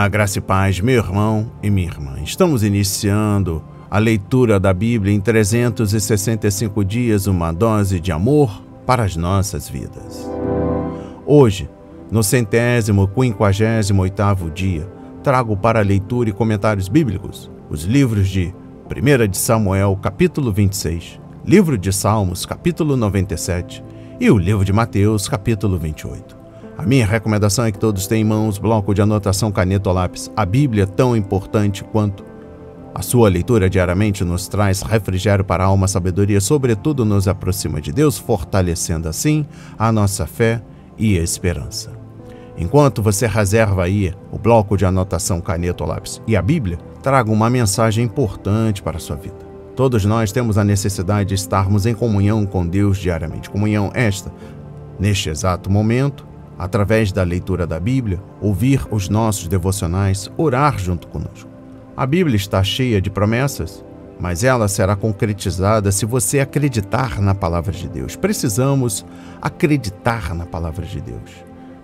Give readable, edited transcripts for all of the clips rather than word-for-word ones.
Olá, graça e paz, meu irmão e minha irmã. Estamos iniciando a leitura da Bíblia em 365 dias, uma dose de amor para as nossas vidas. Hoje, no 158º dia, trago para leitura e comentários bíblicos os livros de 1 de Samuel, capítulo 26, livro de Salmos, capítulo 97 e o livro de Mateus, capítulo 28. A minha recomendação é que todos tenham em mãos bloco de anotação, caneta ou lápis. A Bíblia, tão importante quanto a sua leitura diariamente, nos traz refrigério para a alma, sabedoria, sobretudo nos aproxima de Deus, fortalecendo assim a nossa fé e esperança. Enquanto você reserva aí o bloco de anotação, caneta ou lápis e a Bíblia, trago uma mensagem importante para a sua vida. Todos nós temos a necessidade de estarmos em comunhão com Deus diariamente. Comunhão esta, neste exato momento, através da leitura da Bíblia, ouvir os nossos devocionais, orar junto conosco. A Bíblia está cheia de promessas, mas ela será concretizada se você acreditar na palavra de Deus. Precisamos acreditar na palavra de Deus.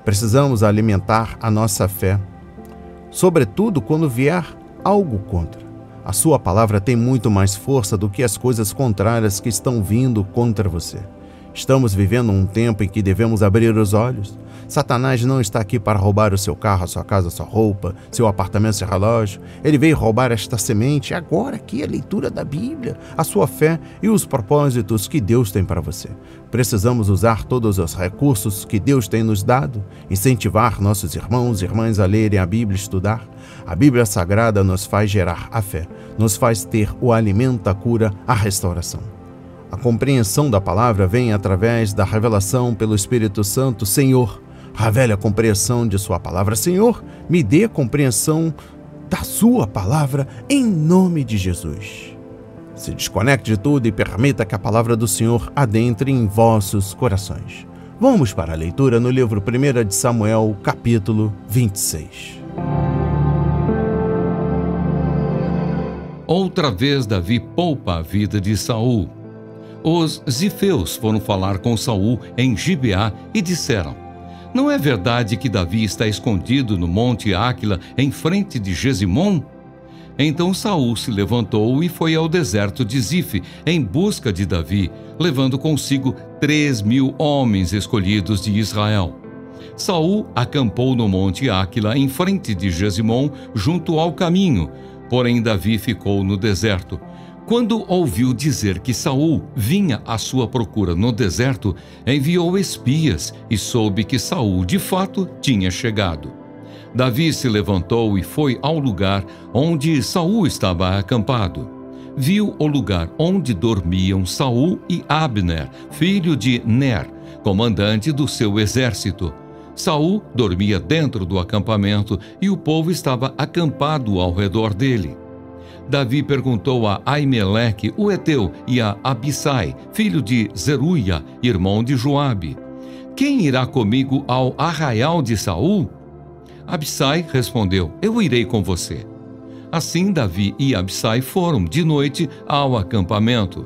Precisamos alimentar a nossa fé, sobretudo quando vier algo contra. A sua palavra tem muito mais força do que as coisas contrárias que estão vindo contra você. Estamos vivendo um tempo em que devemos abrir os olhos. Satanás não está aqui para roubar o seu carro, a sua casa, a sua roupa, seu apartamento, seu relógio. Ele veio roubar esta semente. Agora aqui a leitura da Bíblia, a sua fé e os propósitos que Deus tem para você. Precisamos usar todos os recursos que Deus tem nos dado, incentivar nossos irmãos e irmãs a lerem a Bíblia e estudar. A Bíblia Sagrada nos faz gerar a fé, nos faz ter o alimento, a cura, a restauração. A compreensão da palavra vem através da revelação pelo Espírito Santo. Senhor, revele a compreensão de sua palavra. Senhor, me dê a compreensão da sua palavra em nome de Jesus. Se desconecte de tudo e permita que a palavra do Senhor adentre em vossos corações. Vamos para a leitura no livro 1 de Samuel, capítulo 26. Outra vez Davi poupa a vida de Saul. Os zifeus foram falar com Saul em Gibeá e disseram: não é verdade que Davi está escondido no monte Áquila, em frente de Gesimom? Então Saul se levantou e foi ao deserto de Zife, em busca de Davi, levando consigo 3.000 homens escolhidos de Israel. Saul acampou no monte Áquila, em frente de Gesimom, junto ao caminho, porém Davi ficou no deserto. Quando ouviu dizer que Saul vinha à sua procura no deserto, enviou espias e soube que Saul, de fato, tinha chegado. Davi se levantou e foi ao lugar onde Saul estava acampado. Viu o lugar onde dormiam Saul e Abner, filho de Ner, comandante do seu exército. Saul dormia dentro do acampamento e o povo estava acampado ao redor dele. Davi perguntou a Aimeleque, o Eteu, e a Abissai, filho de Zeruia, irmão de Joabe: quem irá comigo ao arraial de Saul? Abissai respondeu: eu irei com você. Assim Davi e Abissai foram de noite ao acampamento.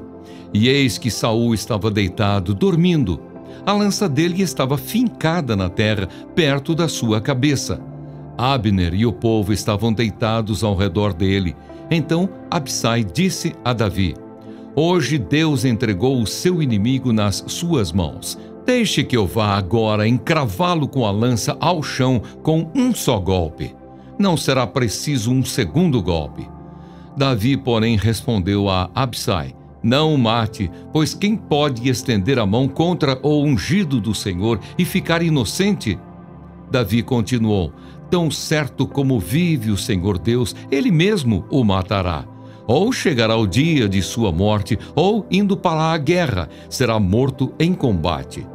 E eis que Saul estava deitado, dormindo. A lança dele estava fincada na terra, perto da sua cabeça. Abner e o povo estavam deitados ao redor dele. Então Abissai disse a Davi: hoje Deus entregou o seu inimigo nas suas mãos. Deixe que eu vá agora encravá-lo com a lança ao chão com um só golpe. Não será preciso um segundo golpe. Davi, porém, respondeu a Abissai: não o mate, pois quem pode estender a mão contra o ungido do Senhor e ficar inocente? Davi continuou: tão certo como vive o Senhor Deus, ele mesmo o matará. Ou chegará o dia de sua morte, ou indo para a guerra, será morto em combate.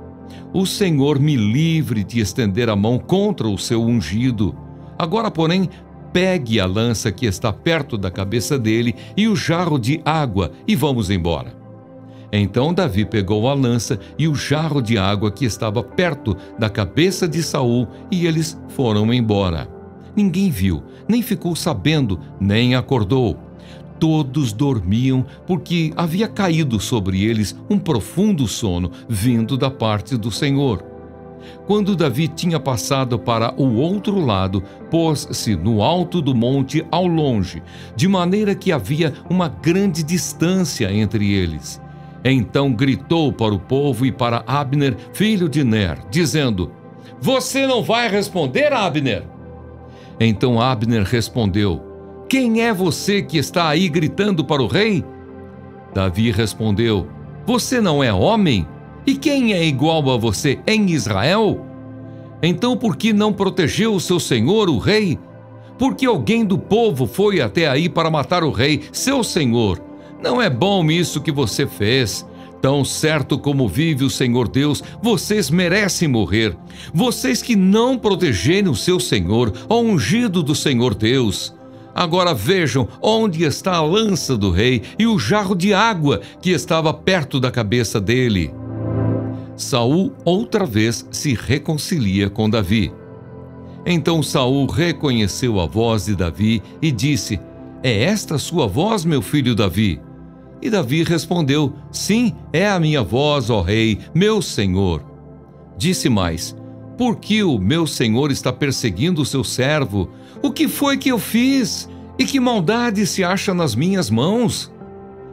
O Senhor me livre de estender a mão contra o seu ungido. Agora, porém, pegue a lança que está perto da cabeça dele e o jarro de água e vamos embora. Então Davi pegou a lança e o jarro de água que estava perto da cabeça de Saul e eles foram embora. Ninguém viu, nem ficou sabendo, nem acordou. Todos dormiam porque havia caído sobre eles um profundo sono vindo da parte do Senhor. Quando Davi tinha passado para o outro lado, pôs-se no alto do monte ao longe, de maneira que havia uma grande distância entre eles. Então gritou para o povo e para Abner, filho de Ner, dizendo: Você não vai responder, Abner? Então Abner respondeu: Quem é você que está aí gritando para o rei? Davi respondeu: Você não é homem? E quem é igual a você em Israel? Então por que não protegeu o seu senhor, o rei? Porque alguém do povo foi até aí para matar o rei, seu senhor. Não é bom isso que você fez. Tão certo como vive o Senhor Deus, vocês merecem morrer. Vocês que não protegerem o seu senhor, o ungido do Senhor Deus. Agora vejam onde está a lança do rei e o jarro de água que estava perto da cabeça dele. Saul outra vez se reconcilia com Davi. Então Saul reconheceu a voz de Davi e disse: É esta a sua voz, meu filho Davi? E Davi respondeu: Sim, é a minha voz, ó rei, meu senhor. Disse mais: Por que o meu senhor está perseguindo o seu servo? O que foi que eu fiz? E que maldade se acha nas minhas mãos?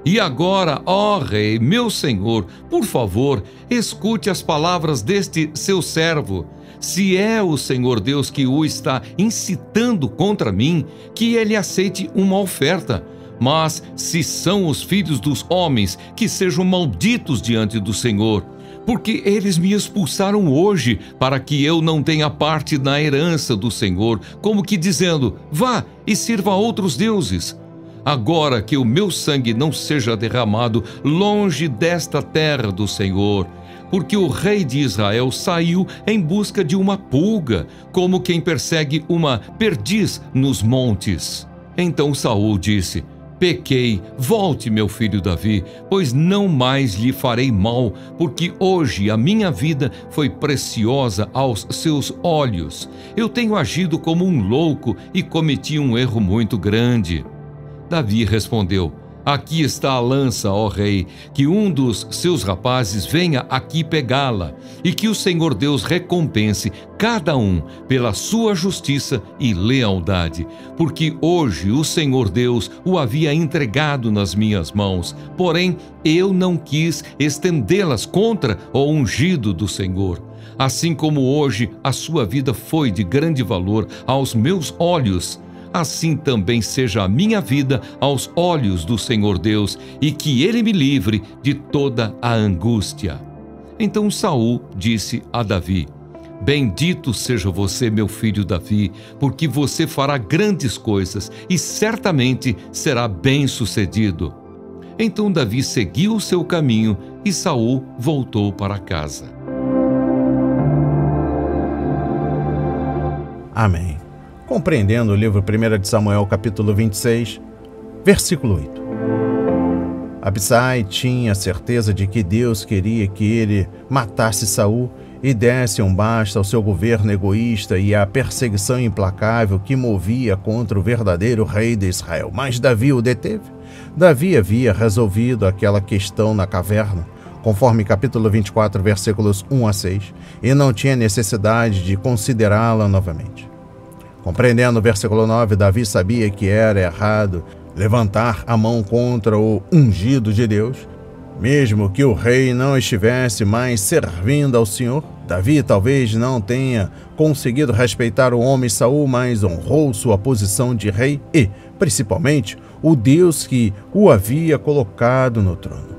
E agora, ó rei, meu senhor, por favor, escute as palavras deste seu servo. Se é o Senhor Deus que o está incitando contra mim, que ele aceite uma oferta. Mas se são os filhos dos homens, que sejam malditos diante do Senhor. Porque eles me expulsaram hoje, para que eu não tenha parte na herança do Senhor, como que dizendo: Vá e sirva a outros deuses. Agora que o meu sangue não seja derramado longe desta terra do Senhor, porque o rei de Israel saiu em busca de uma pulga, como quem persegue uma perdiz nos montes. Então Saul disse: Pequei, volte, meu filho Davi, pois não mais lhe farei mal, porque hoje a minha vida foi preciosa aos seus olhos. Eu tenho agido como um louco e cometi um erro muito grande. Davi respondeu: Aqui está a lança, ó rei, que um dos seus rapazes venha aqui pegá-la, e que o Senhor Deus recompense cada um pela sua justiça e lealdade, porque hoje o Senhor Deus o havia entregado nas minhas mãos, porém eu não quis estendê-las contra o ungido do Senhor. Assim como hoje a sua vida foi de grande valor aos meus olhos, assim também seja a minha vida aos olhos do Senhor Deus, e que ele me livre de toda a angústia. Então Saul disse a Davi: Bendito seja você, meu filho Davi, porque você fará grandes coisas e certamente será bem-sucedido. Então Davi seguiu o seu caminho e Saul voltou para casa. Amém. Compreendendo o livro 1 de Samuel, capítulo 26, versículo 8. Abisai tinha certeza de que Deus queria que ele matasse Saul e desse um basta ao seu governo egoísta e à perseguição implacável que movia contra o verdadeiro rei de Israel. Mas Davi o deteve. Davi havia resolvido aquela questão na caverna, conforme capítulo 24, versículos 1 a 6, e não tinha necessidade de considerá-la novamente. Compreendendo o versículo 9, Davi sabia que era errado levantar a mão contra o ungido de Deus, mesmo que o rei não estivesse mais servindo ao Senhor. Davi talvez não tenha conseguido respeitar o homem Saul, mas honrou sua posição de rei e, principalmente, o Deus que o havia colocado no trono.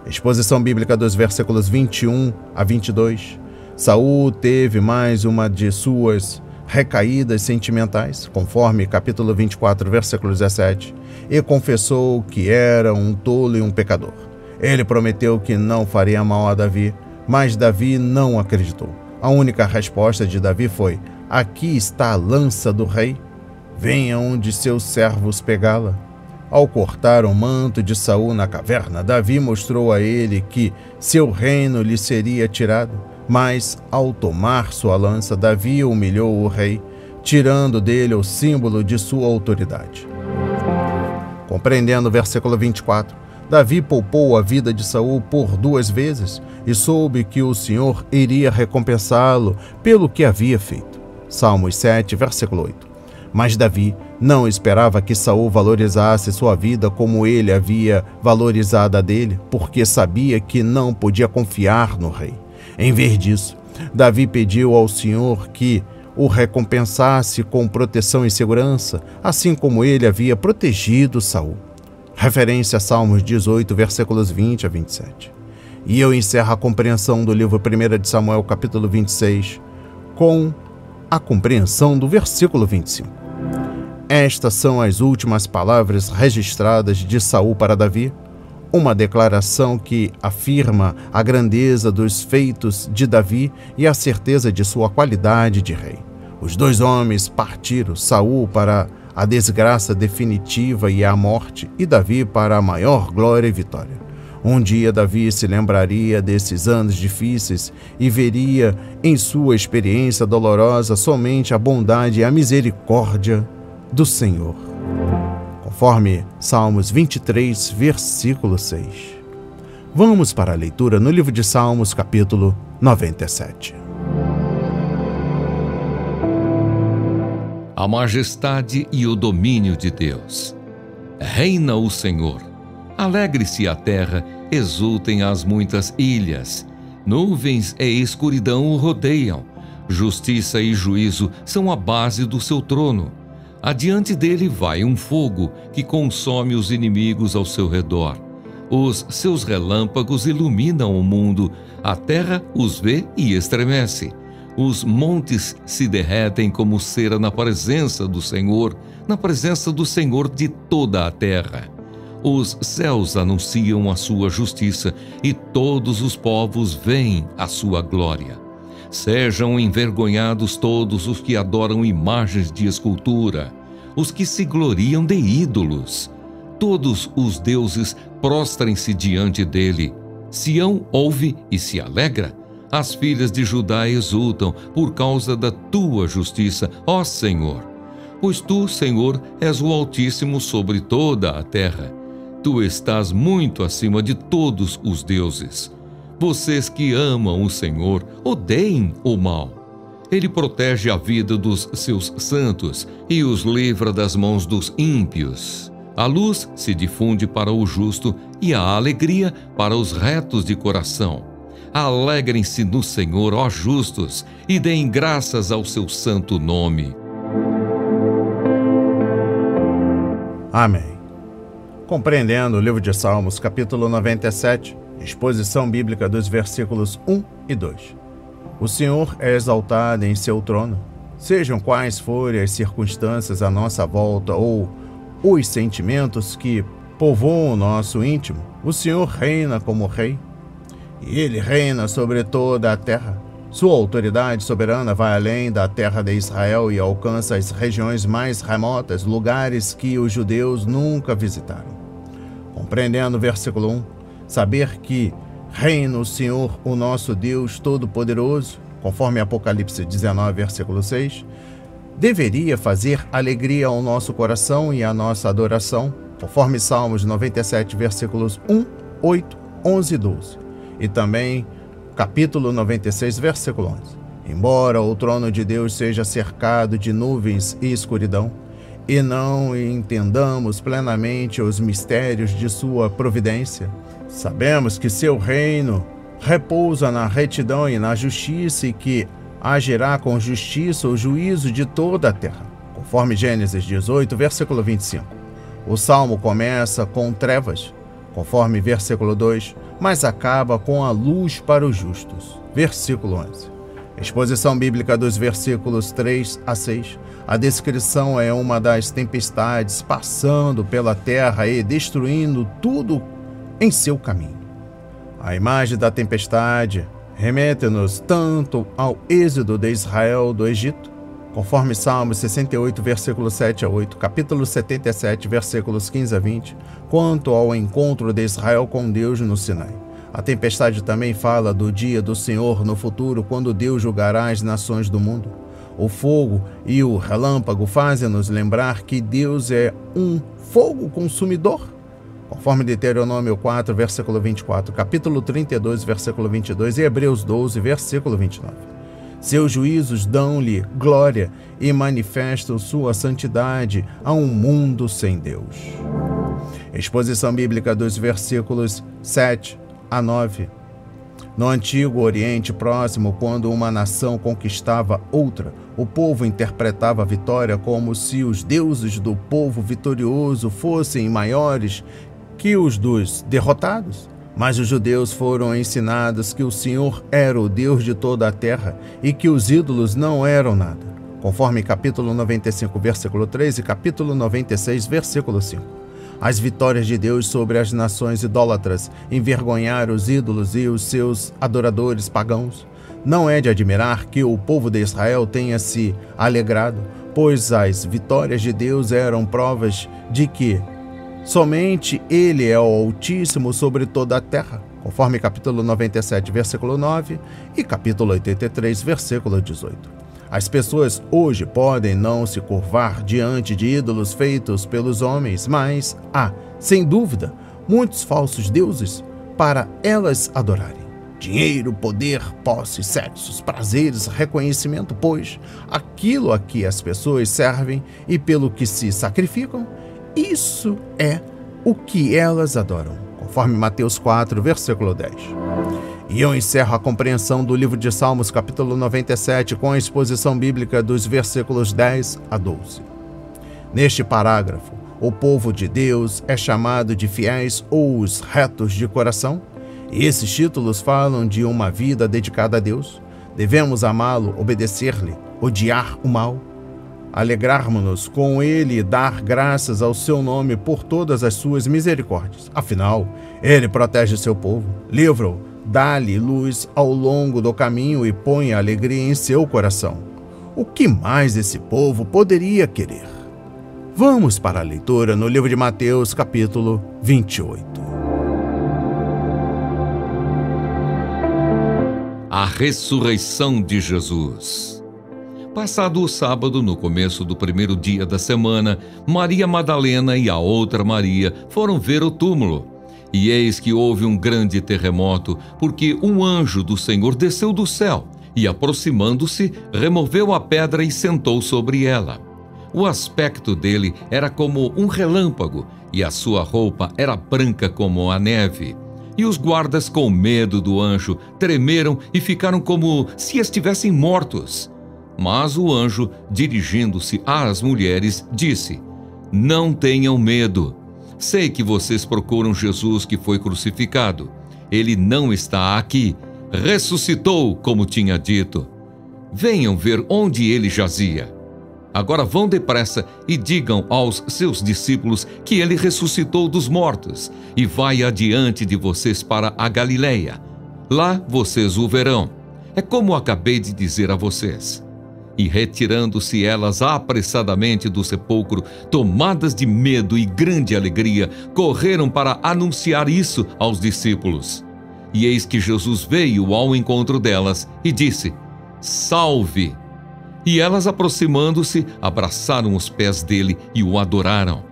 Exposição bíblica dos versículos 21 a 22. Saul teve mais uma de suas recaídas sentimentais, conforme capítulo 24, versículo 17, e confessou que era um tolo e um pecador. Ele prometeu que não faria mal a Davi, mas Davi não acreditou. A única resposta de Davi foi: Aqui está a lança do rei, venha um de seus servos pegá-la. Ao cortar o manto de Saul na caverna, Davi mostrou a ele que seu reino lhe seria tirado. Mas, ao tomar sua lança, Davi humilhou o rei, tirando dele o símbolo de sua autoridade. Compreendendo o versículo 24, Davi poupou a vida de Saul por 2 vezes e soube que o Senhor iria recompensá-lo pelo que havia feito. Salmos 7, versículo 8. Mas Davi não esperava que Saul valorizasse sua vida como ele havia valorizado a dele, porque sabia que não podia confiar no rei. Em vez disso, Davi pediu ao Senhor que o recompensasse com proteção e segurança, assim como ele havia protegido Saul. Referência a Salmos 18, versículos 20 a 27. E eu encerro a compreensão do livro 1 de Samuel, capítulo 26, com a compreensão do versículo 25. Estas são as últimas palavras registradas de Saul para Davi, uma declaração que afirma a grandeza dos feitos de Davi e a certeza de sua qualidade de rei. Os 2 homens partiram, Saul para a desgraça definitiva e a morte, e Davi para a maior glória e vitória. Um dia Davi se lembraria desses anos difíceis e veria em sua experiência dolorosa somente a bondade e a misericórdia do Senhor. Conforme Salmos 23, versículo 6. Vamos para a leitura no livro de Salmos, capítulo 97. A majestade e o domínio de Deus. Reina o Senhor. Alegre-se a terra, exultem as muitas ilhas. Nuvens e escuridão o rodeiam. Justiça e juízo são a base do seu trono. Adiante dele vai um fogo que consome os inimigos ao seu redor. Os seus relâmpagos iluminam o mundo. A terra os vê e estremece. Os montes se derretem como cera na presença do Senhor de toda a terra. Os céus anunciam a sua justiça e todos os povos veem a sua glória. Sejam envergonhados todos os que adoram imagens de escultura, os que se gloriam de ídolos. Todos os deuses prostrem-se diante dele. Sião ouve e se alegra. As filhas de Judá exultam por causa da tua justiça, ó Senhor. Pois tu, Senhor, és o Altíssimo sobre toda a terra. Tu estás muito acima de todos os deuses. Vocês que amam o Senhor, odeiem o mal. Ele protege a vida dos seus santos e os livra das mãos dos ímpios. A luz se difunde para o justo e a alegria para os retos de coração. Alegrem-se no Senhor, ó justos, e deem graças ao seu santo nome. Amém. Compreendendo o livro de Salmos, capítulo 97, exposição bíblica dos versículos 1 e 2. O Senhor é exaltado em seu trono. Sejam quais forem as circunstâncias à nossa volta ou os sentimentos que povoam o nosso íntimo, o Senhor reina como Rei. E Ele reina sobre toda a terra. Sua autoridade soberana vai além da terra de Israel e alcança as regiões mais remotas, lugares que os judeus nunca visitaram. Compreendendo o versículo 1, saber que reina o Senhor, o nosso Deus Todo-Poderoso, conforme Apocalipse 19, versículo 6, deveria fazer alegria ao nosso coração e à nossa adoração, conforme Salmos 97, versículos 1, 8, 11 e 12. E também capítulo 96, versículo 11. Embora o trono de Deus seja cercado de nuvens e escuridão, e não entendamos plenamente os mistérios de sua providência, sabemos que seu reino repousa na retidão e na justiça e que agirá com justiça o juízo de toda a terra, conforme Gênesis 18, versículo 25. O salmo começa com trevas, conforme versículo 2, mas acaba com a luz para os justos, versículo 11. Exposição bíblica dos versículos 3 a 6. A descrição é uma das tempestades passando pela terra e destruindo tudo em seu caminho. A imagem da tempestade remete-nos tanto ao êxodo de Israel do Egito, conforme Salmos 68, versículos 7 a 8, capítulo 77, versículos 15 a 20, quanto ao encontro de Israel com Deus no Sinai. A tempestade também fala do dia do Senhor no futuro, quando Deus julgará as nações do mundo. O fogo e o relâmpago fazem-nos lembrar que Deus é um fogo consumidor. conforme Deuteronômio 4, versículo 24, capítulo 32, versículo 22 e Hebreus 12, versículo 29. Seus juízos dão-lhe glória e manifestam sua santidade a um mundo sem Deus. Exposição bíblica dos versículos 7 a 9. No Antigo Oriente Próximo, quando uma nação conquistava outra, o povo interpretava a vitória como se os deuses do povo vitorioso fossem maiores que os dos derrotados. Mas os judeus foram ensinados que o Senhor era o Deus de toda a terra e que os ídolos não eram nada, conforme capítulo 95, versículo 3 e capítulo 96, versículo 5. As vitórias de Deus sobre as nações idólatras envergonharam os ídolos e os seus adoradores pagãos. Não é de admirar que o povo de Israel tenha se alegrado, pois as vitórias de Deus eram provas de que somente Ele é o Altíssimo sobre toda a terra, conforme capítulo 97, versículo 9 e capítulo 83, versículo 18. As pessoas hoje podem não se curvar diante de ídolos feitos pelos homens, mas há, sem dúvida, muitos falsos deuses para elas adorarem. Dinheiro, poder, posse, sexos, prazeres, reconhecimento, pois aquilo a que as pessoas servem e pelo que se sacrificam, isso é o que elas adoram, conforme Mateus 4, versículo 10. E eu encerro a compreensão do livro de Salmos, capítulo 97, com a exposição bíblica dos versículos 10 a 12. Neste parágrafo, o povo de Deus é chamado de fiéis ou os retos de coração. E esses títulos falam de uma vida dedicada a Deus. Devemos amá-lo, obedecer-lhe, odiar o mal, alegrarmos-nos com ele e dar graças ao seu nome por todas as suas misericórdias. Afinal, ele protege seu povo, livra-o, dá-lhe luz ao longo do caminho e põe alegria em seu coração. O que mais esse povo poderia querer? Vamos para a leitura no livro de Mateus, capítulo 28. A ressurreição de Jesus. Passado o sábado, no começo do primeiro dia da semana, Maria Madalena e a outra Maria foram ver o túmulo. E eis que houve um grande terremoto, porque um anjo do Senhor desceu do céu e, aproximando-se, removeu a pedra e sentou sobre ela. O aspecto dele era como um relâmpago, e a sua roupa era branca como a neve. E os guardas, com medo do anjo, tremeram e ficaram como se estivessem mortos. Mas o anjo, dirigindo-se às mulheres, disse: Não tenham medo. Sei que vocês procuram Jesus que foi crucificado. Ele não está aqui. Ressuscitou, como tinha dito. Venham ver onde ele jazia. Agora vão depressa e digam aos seus discípulos que ele ressuscitou dos mortos e vai adiante de vocês para a Galileia. Lá vocês o verão. É como acabei de dizer a vocês. E retirando-se elas apressadamente do sepulcro, tomadas de medo e grande alegria, correram para anunciar isso aos discípulos. E eis que Jesus veio ao encontro delas e disse: Salve! E elas, aproximando-se, abraçaram os pés dele e o adoraram.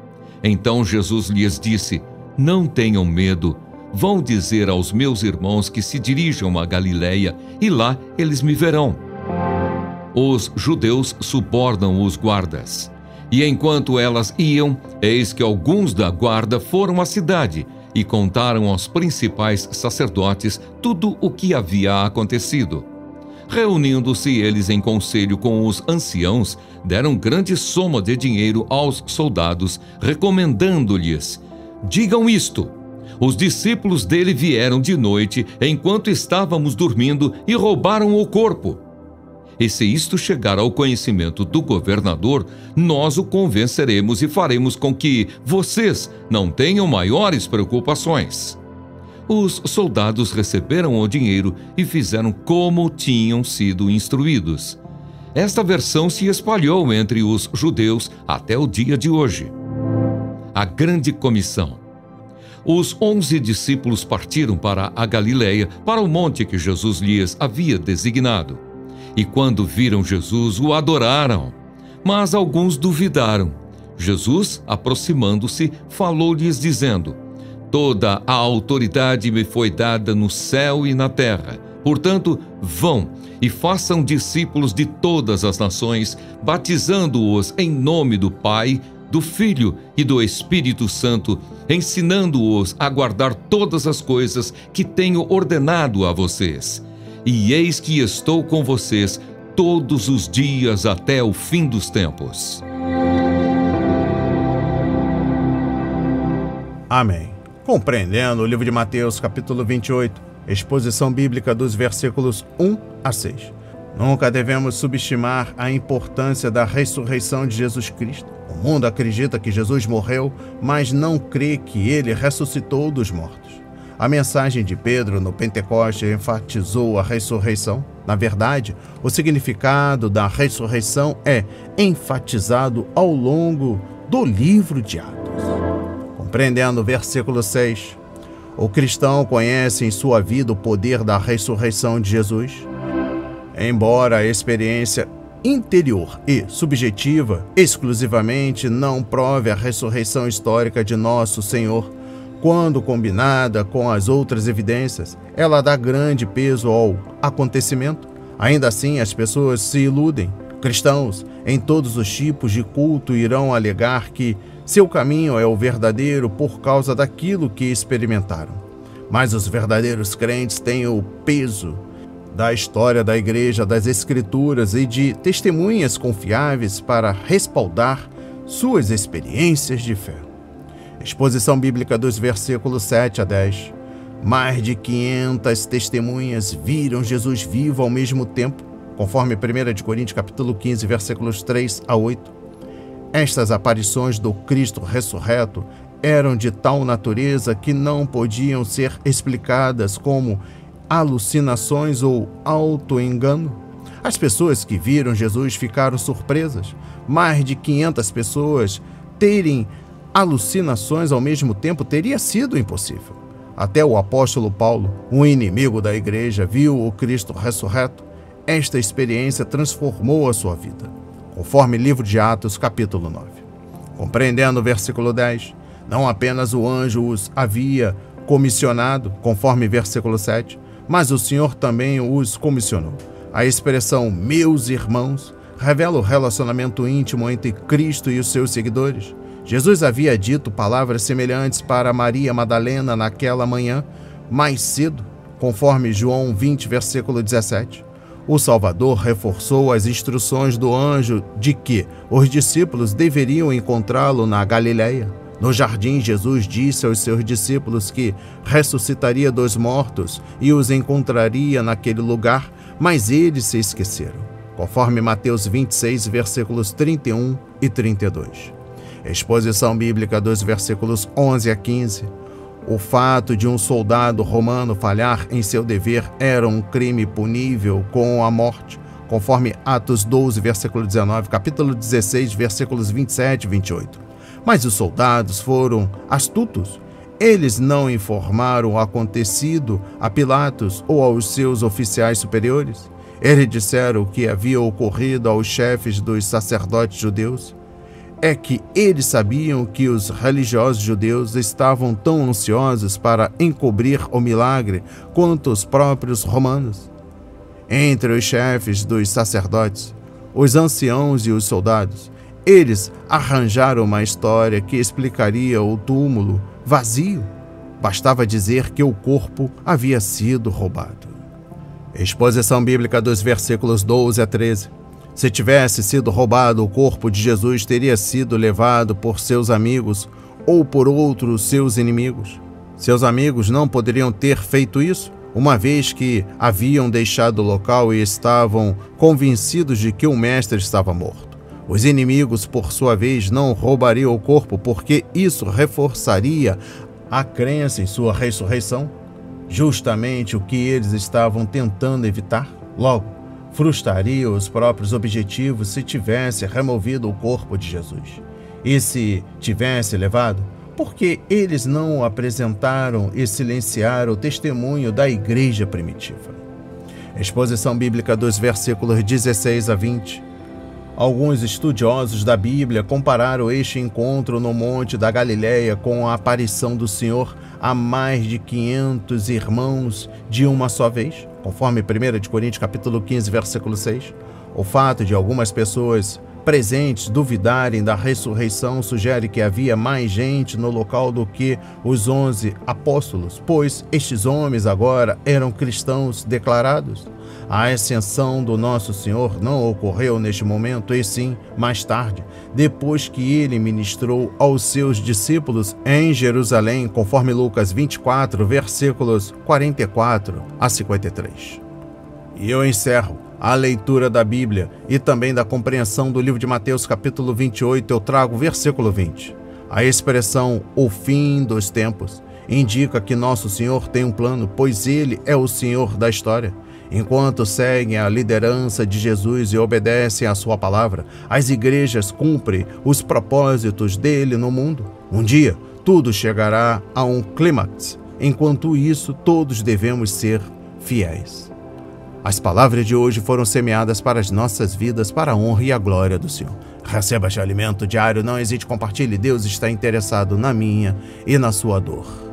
Então Jesus lhes disse: Não tenham medo. Vão dizer aos meus irmãos que se dirijam a Galileia, e lá eles me verão. Os judeus subornam os guardas. E enquanto elas iam, eis que alguns da guarda foram à cidade e contaram aos principais sacerdotes tudo o que havia acontecido. Reunindo-se eles em conselho com os anciãos, deram grande soma de dinheiro aos soldados, recomendando-lhes: Digam isto: os discípulos dele vieram de noite, enquanto estávamos dormindo, e roubaram o corpo. E se isto chegar ao conhecimento do governador, nós o convenceremos e faremos com que vocês não tenham maiores preocupações. Os soldados receberam o dinheiro e fizeram como tinham sido instruídos. Esta versão se espalhou entre os judeus até o dia de hoje. A grande comissão. Os 11 discípulos partiram para a Galileia, para o monte que Jesus lhes havia designado. E quando viram Jesus, o adoraram. Mas alguns duvidaram. Jesus, aproximando-se, falou-lhes dizendo: Toda a autoridade me foi dada no céu e na terra. Portanto, vão e façam discípulos de todas as nações, batizando-os em nome do Pai, do Filho e do Espírito Santo, ensinando-os a guardar todas as coisas que tenho ordenado a vocês. E eis que estou com vocês todos os dias até o fim dos tempos. Amém. Compreendendo o livro de Mateus, capítulo 28, exposição bíblica dos versículos 1 a 6. Nunca devemos subestimar a importância da ressurreição de Jesus Cristo. O mundo acredita que Jesus morreu, mas não crê que ele ressuscitou dos mortos. A mensagem de Pedro no Pentecoste enfatizou a ressurreição. Na verdade, o significado da ressurreição é enfatizado ao longo do livro de Atos. Compreendendo o versículo 6, o cristão conhece em sua vida o poder da ressurreição de Jesus. Embora a experiência interior e subjetiva exclusivamente não prove a ressurreição histórica de nosso Senhor, quando combinada com as outras evidências, ela dá grande peso ao acontecimento. Ainda assim, as pessoas se iludem. Cristãos em todos os tipos de culto irão alegar que seu caminho é o verdadeiro por causa daquilo que experimentaram. Mas os verdadeiros crentes têm o peso da história da igreja, das escrituras e de testemunhas confiáveis para respaldar suas experiências de fé. Exposição bíblica dos versículos 7 a 10. Mais de 500 testemunhas viram Jesus vivo ao mesmo tempo, conforme 1 Coríntios capítulo 15, versículos 3 a 8. Estas aparições do Cristo ressurreto eram de tal natureza que não podiam ser explicadas como alucinações ou auto-engano. As pessoas que viram Jesus ficaram surpresas. Mais de 500 pessoas terem alucinações ao mesmo tempo teria sido impossível. Até o apóstolo Paulo, um inimigo da igreja, viu o Cristo ressurreto. Esta experiência transformou a sua vida, conforme livro de Atos, capítulo 9. Compreendendo o versículo 10, não apenas o anjo os havia comissionado, conforme versículo 7, mas o Senhor também os comissionou. A expressão meus irmãos revela o relacionamento íntimo entre Cristo e os seus seguidores. Jesus havia dito palavras semelhantes para Maria Madalena naquela manhã, mais cedo, conforme João 20, versículo 17. O Salvador reforçou as instruções do anjo de que os discípulos deveriam encontrá-lo na Galileia. No jardim, Jesus disse aos seus discípulos que ressuscitaria dos mortos e os encontraria naquele lugar, mas eles se esqueceram, conforme Mateus 26, versículos 31 e 32. Exposição bíblica dos versículos 11 a 15. O fato de um soldado romano falhar em seu dever era um crime punível com a morte, conforme Atos 12, versículo 19, capítulo 16, versículos 27 e 28. Mas os soldados foram astutos. Eles não informaram o acontecido a Pilatos ou aos seus oficiais superiores. Eles disseram o que havia ocorrido aos chefes dos sacerdotes judeus. É que eles sabiam que os religiosos judeus estavam tão ansiosos para encobrir o milagre quanto os próprios romanos. Entre os chefes dos sacerdotes, os anciãos e os soldados, eles arranjaram uma história que explicaria o túmulo vazio. Bastava dizer que o corpo havia sido roubado. Exposição bíblica dos versículos 12 a 13. Se tivesse sido roubado, o corpo de Jesus teria sido levado por seus amigos ou por outros seus inimigos. Seus amigos não poderiam ter feito isso, uma vez que haviam deixado o local e estavam convencidos de que o mestre estava morto. Os inimigos, por sua vez, não roubariam o corpo, porque isso reforçaria a crença em sua ressurreição, justamente o que eles estavam tentando evitar. Logo, frustraria os próprios objetivos se tivesse removido o corpo de Jesus. E se tivesse levado, porque eles não apresentaram e silenciaram o testemunho da igreja primitiva. Exposição bíblica dos versículos 16 a 20. Alguns estudiosos da Bíblia compararam este encontro no Monte da Galileia com a aparição do Senhor a mais de 500 irmãos de uma só vez, conforme 1 Coríntios capítulo 15, versículo 6. O fato de algumas pessoas presentes duvidarem da ressurreição sugere que havia mais gente no local do que os 11 apóstolos, pois estes homens agora eram cristãos declarados. A ascensão do nosso Senhor não ocorreu neste momento, e sim mais tarde, depois que ele ministrou aos seus discípulos em Jerusalém, conforme Lucas 24, versículos 44 a 53. E eu encerro a leitura da Bíblia e também da compreensão do livro de Mateus capítulo 28, eu trago o versículo 20. A expressão "o fim dos tempos" indica que nosso Senhor tem um plano, pois Ele é o Senhor da história. Enquanto seguem a liderança de Jesus e obedecem à sua palavra, as igrejas cumprem os propósitos dele no mundo. Um dia, tudo chegará a um clímax. Enquanto isso, todos devemos ser fiéis. As palavras de hoje foram semeadas para as nossas vidas, para a honra e a glória do Senhor. Receba este alimento diário, não hesite, compartilhe. Deus está interessado na minha e na sua dor.